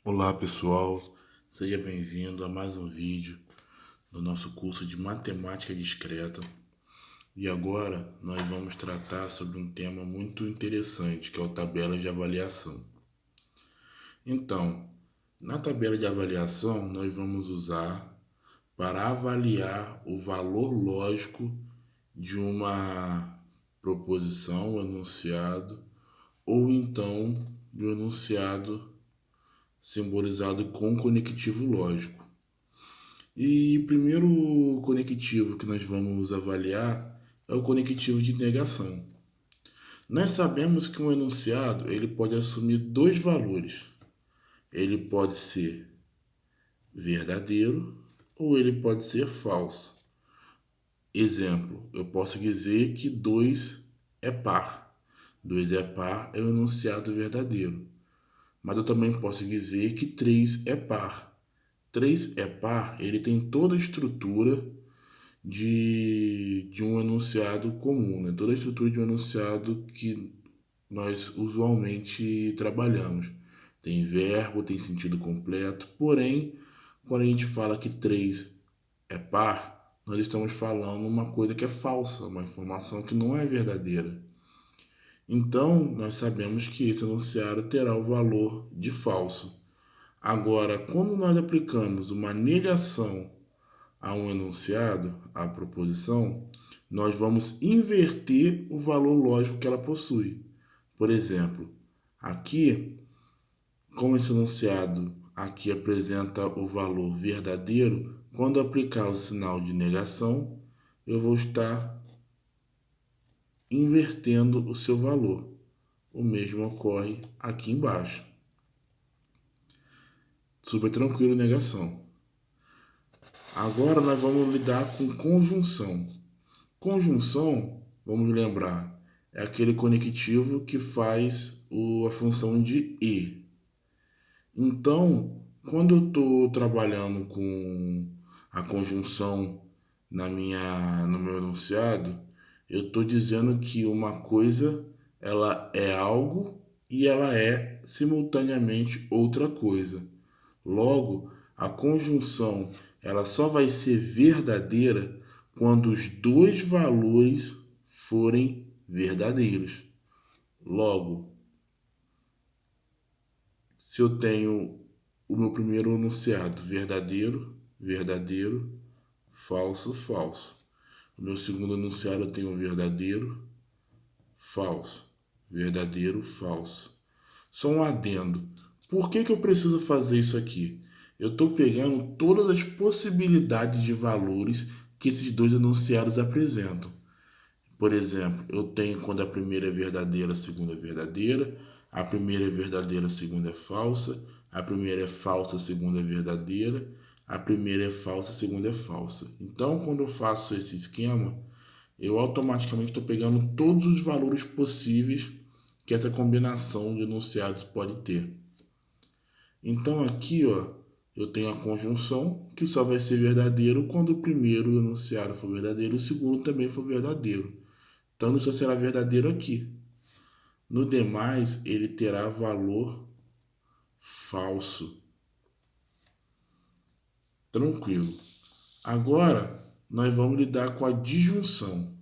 Olá pessoal, seja bem-vindo a mais um vídeo do nosso curso de Matemática Discreta. E agora nós vamos tratar sobre um tema muito interessante, que é o tabela de avaliação. Então, na tabela de avaliação nós vamos usar para avaliar o valor lógico de uma proposição, um enunciado, ou então de um enunciado simbolizado com conectivo lógico. E o primeiro conectivo que nós vamos avaliar é o conectivo de negação. Nós sabemos que um enunciado ele pode assumir dois valores. Ele pode ser verdadeiro ou ele pode ser falso. Exemplo, eu posso dizer que 2 é par. 2 é par é um enunciado verdadeiro. Mas eu também posso dizer que 3 é par. 3 é par, ele tem toda a estrutura de um enunciado comum, né? Toda a estrutura de um enunciado que nós usualmente trabalhamos. Tem verbo, tem sentido completo, porém, quando a gente fala que 3 é par, nós estamos falando uma coisa que é falsa, uma informação que não é verdadeira. Então, nós sabemos que esse enunciado terá o valor de falso. Agora, quando nós aplicamos uma negação a um enunciado, à proposição, nós vamos inverter o valor lógico que ela possui. Por exemplo, aqui, como esse enunciado aqui apresenta o valor verdadeiro, quando aplicar o sinal de negação, eu vou estar invertendo o seu valor. O mesmo ocorre aqui embaixo. Super tranquilo, negação. Agora nós vamos lidar com conjunção. Conjunção, vamos lembrar, é aquele conectivo que faz a função de e. Então, quando eu estou trabalhando com a conjunção no meu enunciado, eu estou dizendo que uma coisa ela é algo e ela é simultaneamente outra coisa. Logo, a conjunção ela só vai ser verdadeira quando os dois valores forem verdadeiros. Logo, se eu tenho o meu primeiro enunciado verdadeiro, verdadeiro, falso, falso. O meu segundo enunciado eu tenho verdadeiro, falso, verdadeiro, falso. Só um adendo. Por que eu preciso fazer isso aqui? Eu estou pegando todas as possibilidades de valores que esses dois enunciados apresentam. Por exemplo, eu tenho quando a primeira é verdadeira, a segunda é verdadeira, a primeira é verdadeira, a segunda é falsa, a primeira é falsa, a segunda é verdadeira, a primeira é falsa, a segunda é falsa. Então, quando eu faço esse esquema, eu automaticamente estou pegando todos os valores possíveis que essa combinação de enunciados pode ter. Então aqui, ó, eu tenho a conjunção que só vai ser verdadeiro quando o primeiro enunciado for verdadeiro e o segundo também for verdadeiro. Então isso só será verdadeiro aqui. No demais, ele terá valor falso. Tranquilo. Agora, nós vamos lidar com a disjunção.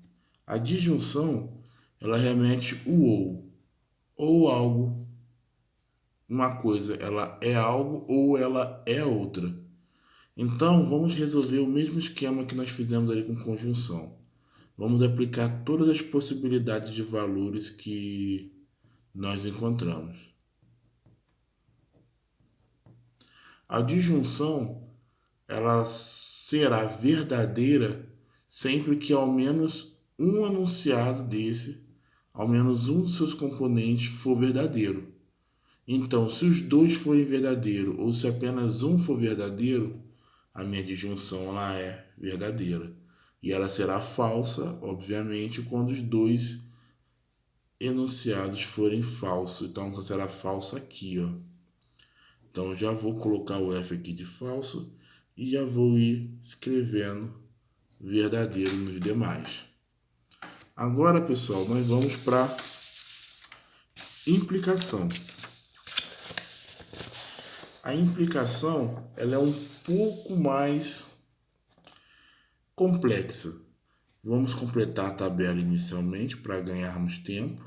A disjunção, ela remete o ou algo. Uma coisa, ela é algo ou ela é outra. Então, vamos resolver o mesmo esquema que nós fizemos ali com conjunção. Vamos aplicar todas as possibilidades de valores que nós encontramos. A disjunção, ela será verdadeira sempre que ao menos um enunciado desse, ao menos um dos seus componentes for verdadeiro. Então, se os dois forem verdadeiros ou se apenas um for verdadeiro, a minha disjunção ela é verdadeira. E ela será falsa, obviamente, quando os dois enunciados forem falsos. Então, só será falsa aqui, ó. Então, eu já vou colocar o F aqui de falso e já vou ir escrevendo verdadeiro nos demais. Agora, pessoal, nós vamos para implicação. A implicação ela é um pouco mais complexa. Vamos completar a tabela inicialmente para ganharmos tempo.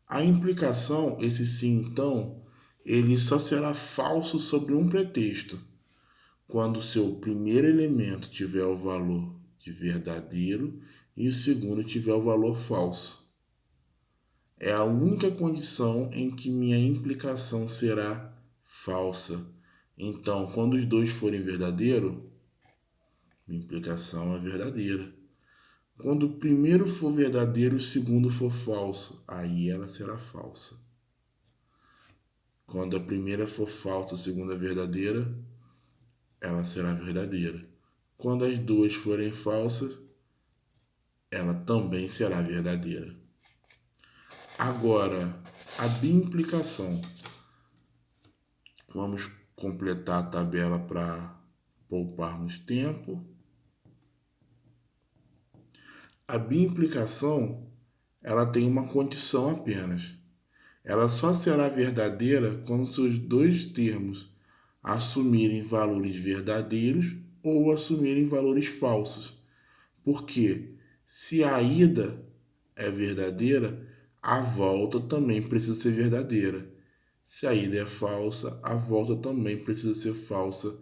A implicação, esse sim então, ele só será falso sobre um pretexto. Quando o seu primeiro elemento tiver o valor de verdadeiro e o segundo tiver o valor falso. É a única condição em que minha implicação será falsa. Então, quando os dois forem verdadeiros, minha implicação é verdadeira. Quando o primeiro for verdadeiro e o segundo for falso, aí ela será falsa. Quando a primeira for falsa e a segunda verdadeira, ela será verdadeira. Quando as duas forem falsas, ela também será verdadeira. Agora, a bimplicação. Vamos completar a tabela para pouparmos tempo. A bimplicação, ela tem uma condição apenas. Ela só será verdadeira quando seus dois termos assumirem valores verdadeiros ou assumirem valores falsos. Porque se a ida é verdadeira, a volta também precisa ser verdadeira. Se a ida é falsa, a volta também precisa ser falsa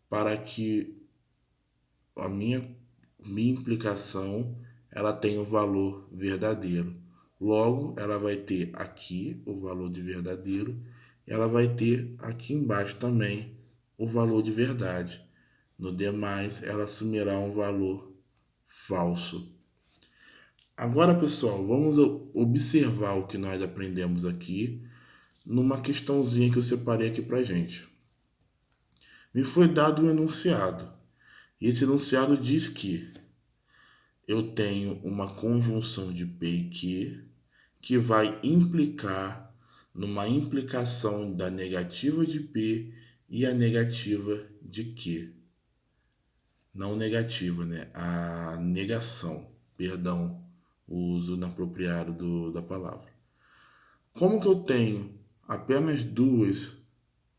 para que a minha implicação ela tenha o valor verdadeiro. Logo, ela vai ter aqui o valor de verdadeiro, e ela vai ter aqui embaixo também o valor de verdade. No demais, ela assumirá um valor falso. Agora, pessoal, vamos observar o que nós aprendemos aqui numa questãozinha que eu separei aqui pra gente. Me foi dado um enunciado. E esse enunciado diz que eu tenho uma conjunção de P e Q que vai implicar numa implicação da negativa de P e a negativa de Q. Não negativa, né? A negação. Perdão, o uso inapropriado da palavra. Como que eu tenho apenas duas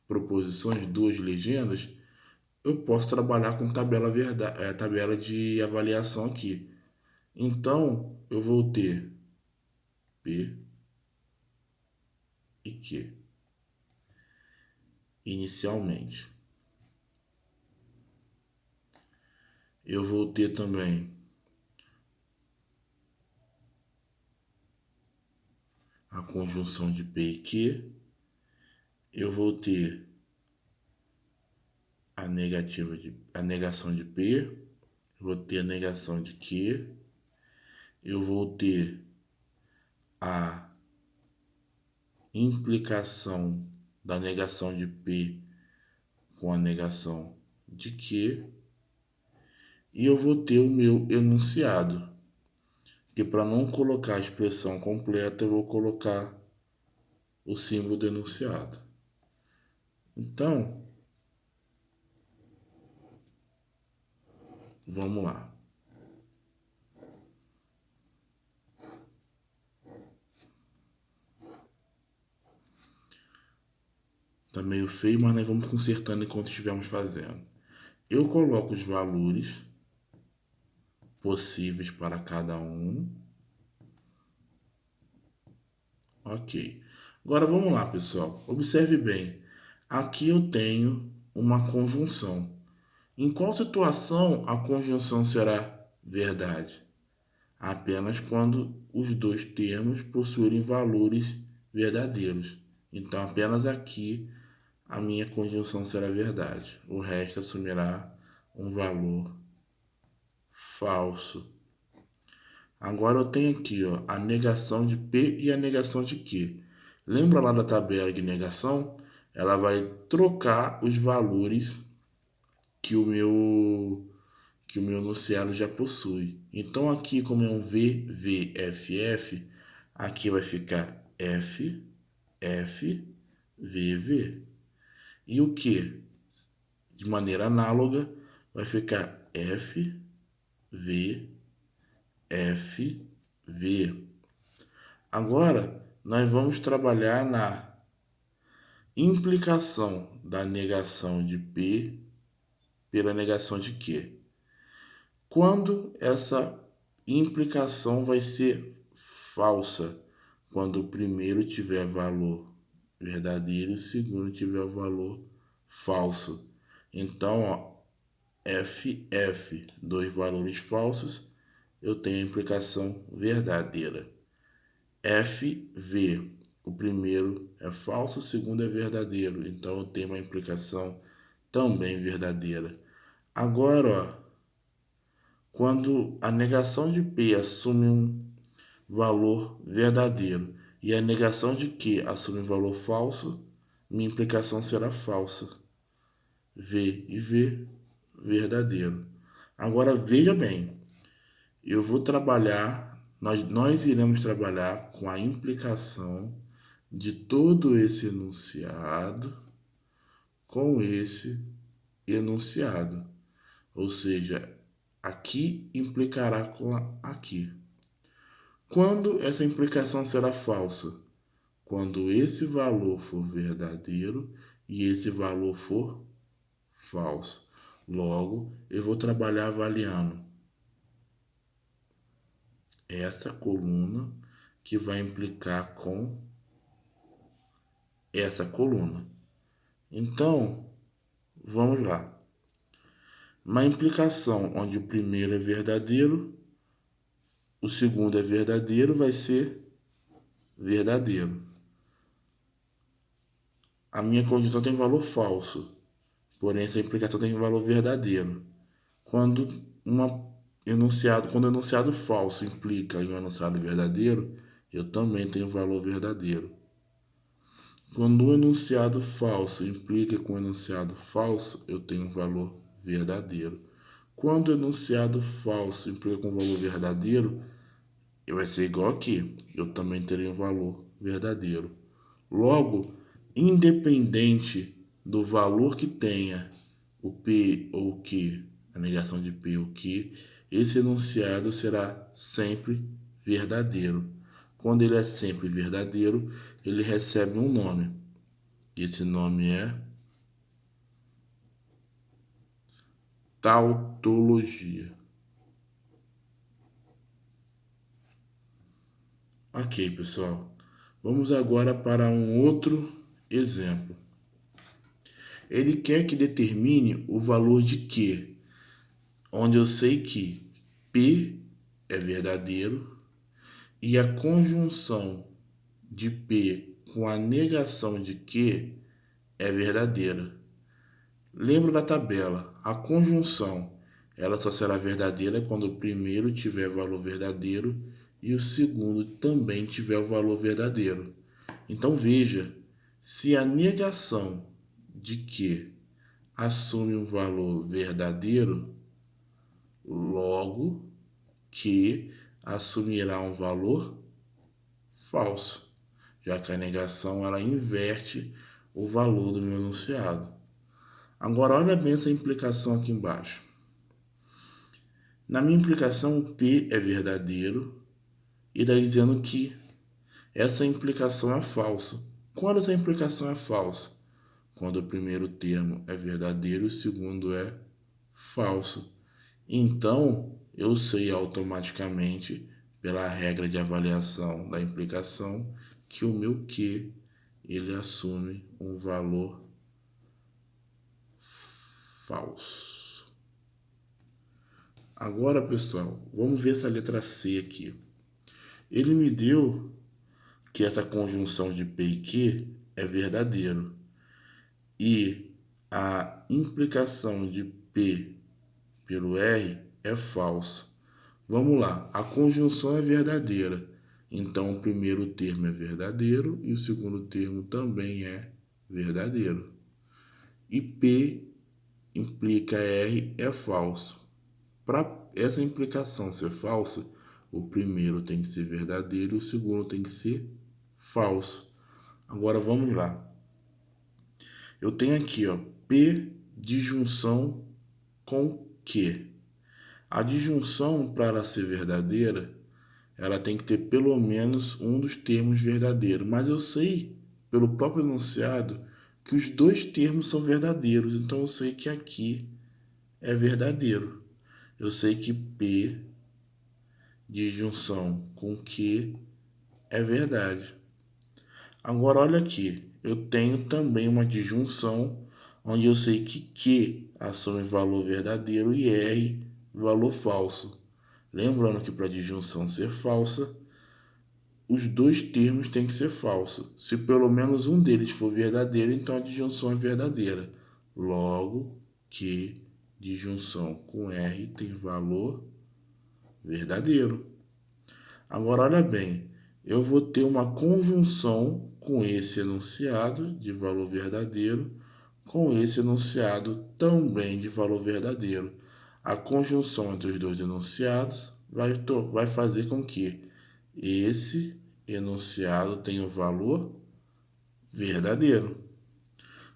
proposições, duas legendas, eu posso trabalhar com tabela de avaliação aqui. Então, eu vou ter P e Q inicialmente. Eu vou ter também a conjunção de P e Q. Eu vou ter a negação de P. Eu vou ter a negação de Q. Eu vou ter a implicação da negação de P com a negação de Q. E eu vou ter o meu enunciado, que para não colocar a expressão completa, eu vou colocar o símbolo do enunciado. Então, vamos lá. Tá meio feio, mas nós vamos consertando enquanto estivermos fazendo. Eu coloco os valores possíveis para cada um. Ok. Agora vamos lá, pessoal. Observe bem. Aqui eu tenho uma conjunção. Em qual situação a conjunção será verdade? Apenas quando os dois termos possuírem valores verdadeiros. Então, apenas aqui a minha conjunção será verdade. O resto assumirá um valor falso. Agora eu tenho aqui ó, a negação de P e a negação de Q. Lembra lá da tabela de negação? Ela vai trocar os valores que o meu enunciado já possui. Então aqui, como é um VVFF, aqui vai ficar F, F, VV. E o Q? De maneira análoga, vai ficar F, V, F, V. Agora, nós vamos trabalhar na implicação da negação de P pela negação de Q. Quando essa implicação vai ser falsa? Quando o primeiro tiver valor verdadeiro e o segundo tiver o valor falso. Então, ó, FF, dois valores falsos, eu tenho a implicação verdadeira. FV, o primeiro é falso, o segundo é verdadeiro. Então, eu tenho uma implicação também verdadeira. Agora, ó, quando a negação de P assume um valor verdadeiro e a negação de Q assume um valor falso, minha implicação será falsa. V e V, verdadeiro. Agora veja bem, eu vou trabalhar, nós iremos trabalhar com a implicação de todo esse enunciado com esse enunciado. Ou seja, aqui implicará com aqui. Quando essa implicação será falsa? Quando esse valor for verdadeiro e esse valor for falso. Logo, eu vou trabalhar avaliando essa coluna que vai implicar com essa coluna. Então, vamos lá. Uma implicação onde o primeiro é verdadeiro, o segundo é verdadeiro, vai ser verdadeiro. A minha condição tem valor falso, porém essa implicação tem valor verdadeiro. Quando o enunciado falso implica em um enunciado verdadeiro, eu também tenho valor verdadeiro. Quando o enunciado falso implica com o enunciado falso, eu tenho um valor verdadeiro. Quando o enunciado falso implica com o valor verdadeiro, vai ser igual aqui. Eu também terei um valor verdadeiro. Logo, independente do valor que tenha o P ou o Q, a negação de P ou Q, esse enunciado será sempre verdadeiro. Quando ele é sempre verdadeiro, ele recebe um nome. Esse nome é tautologia. Ok, pessoal. Vamos agora para um outro exemplo. Ele quer que determine o valor de Q, onde eu sei que P é verdadeiro e a conjunção de P com a negação de Q é verdadeira. Lembra da tabela, a conjunção ela só será verdadeira quando o primeiro tiver valor verdadeiro e o segundo também tiver o valor verdadeiro. Então veja, se a negação de Q assume um valor verdadeiro, logo Q assumirá um valor falso, já que a negação ela inverte o valor do meu enunciado. Agora olha bem essa implicação aqui embaixo. Na minha implicação, o P é verdadeiro e está dizendo que essa implicação é falsa. Quando essa implicação é falsa? Quando o primeiro termo é verdadeiro e o segundo é falso. Então, eu sei automaticamente, pela regra de avaliação da implicação, que o meu Q ele assume um valor falso. Agora, pessoal, vamos ver essa letra C aqui. Ele me deu que essa conjunção de P e Q é verdadeiro e a implicação de P pelo R é falso. Vamos lá, a conjunção é verdadeira, então o primeiro termo é verdadeiro e o segundo termo também é verdadeiro. E P implica R é falso. Para essa implicação ser falsa, o primeiro tem que ser verdadeiro e o segundo tem que ser falso. Agora vamos lá. Eu tenho aqui, ó, P disjunção com Q. A disjunção, para ela ser verdadeira, ela tem que ter pelo menos um dos termos verdadeiro. Mas eu sei, pelo próprio enunciado, que os dois termos são verdadeiros. Então eu sei que aqui é verdadeiro. Eu sei que P de junção com Q é verdade. Agora olha aqui, eu tenho também uma disjunção onde eu sei que Q assume valor verdadeiro e R valor falso. Lembrando que para a disjunção ser falsa, os dois termos têm que ser falsos. Se pelo menos um deles for verdadeiro, então a disjunção é verdadeira. Logo que disjunção com R tem valor verdadeiro. Agora olha bem, eu vou ter uma conjunção com esse enunciado de valor verdadeiro, com esse enunciado também de valor verdadeiro. A conjunção entre os dois enunciados vai fazer com que esse enunciado tenha o valor verdadeiro.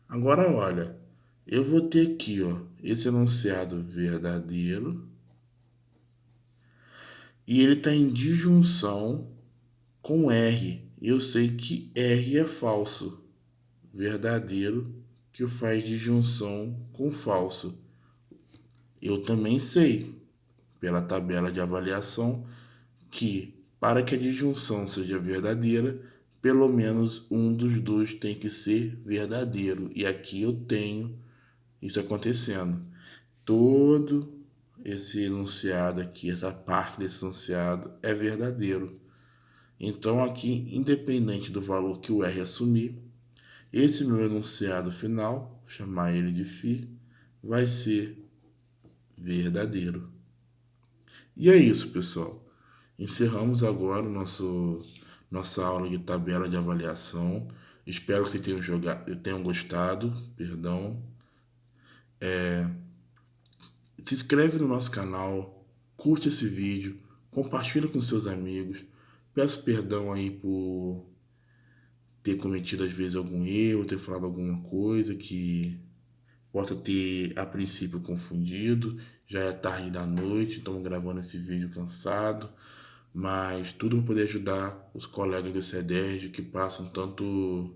Agora olha, eu vou ter aqui esse enunciado verdadeiro e ele está em disjunção com R. Eu sei que R é falso, verdadeiro, que faz disjunção com falso. Eu também sei, pela tabela de avaliação, que para que a disjunção seja verdadeira, pelo menos um dos dois tem que ser verdadeiro. E aqui eu tenho isso acontecendo. Todo esse enunciado aqui, essa parte desse enunciado é verdadeiro. Então aqui, independente do valor que o R assumir, esse meu enunciado final, vou chamar ele de φ, vai ser verdadeiro. E é isso, pessoal. Encerramos agora nossa aula de tabela de avaliação. Espero que vocês tenham gostado. Perdão. Se inscreve no nosso canal, curte esse vídeo, compartilha com seus amigos. Peço perdão aí por ter cometido às vezes algum erro, ter falado alguma coisa que possa ter a princípio confundido. Já é tarde da noite, estamos gravando esse vídeo cansado, mas tudo para poder ajudar os colegas do CEDERJ que passam tanto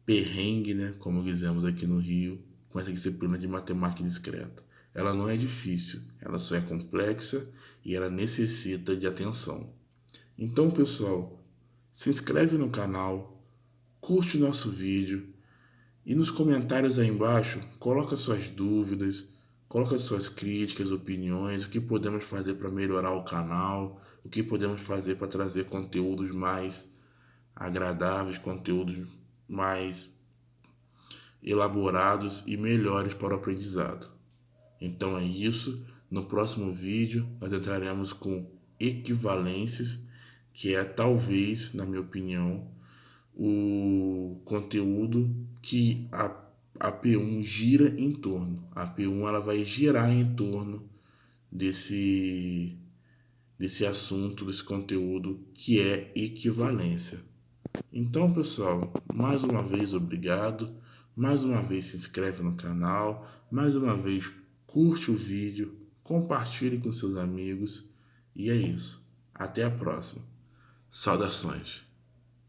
perrengue, né, como dizemos aqui no Rio, com essa disciplina de matemática discreta. Ela não é difícil, ela só é complexa e ela necessita de atenção. Então, pessoal, se inscreve no canal, curte o nosso vídeo e nos comentários aí embaixo coloca suas dúvidas, coloca suas críticas, opiniões, o que podemos fazer para melhorar o canal, o que podemos fazer para trazer conteúdos mais agradáveis, conteúdos mais elaborados e melhores para o aprendizado. Então é isso. No próximo vídeo nós entraremos com equivalências, que é talvez, na minha opinião, o conteúdo que a P1 gira em torno. A P1 ela vai girar em torno desse assunto, desse conteúdo que é equivalência. Então, pessoal, mais uma vez obrigado. Mais uma vez se inscreve no canal. Mais uma vez curte o vídeo, compartilhe com seus amigos. E é isso. Até a próxima. Saudações.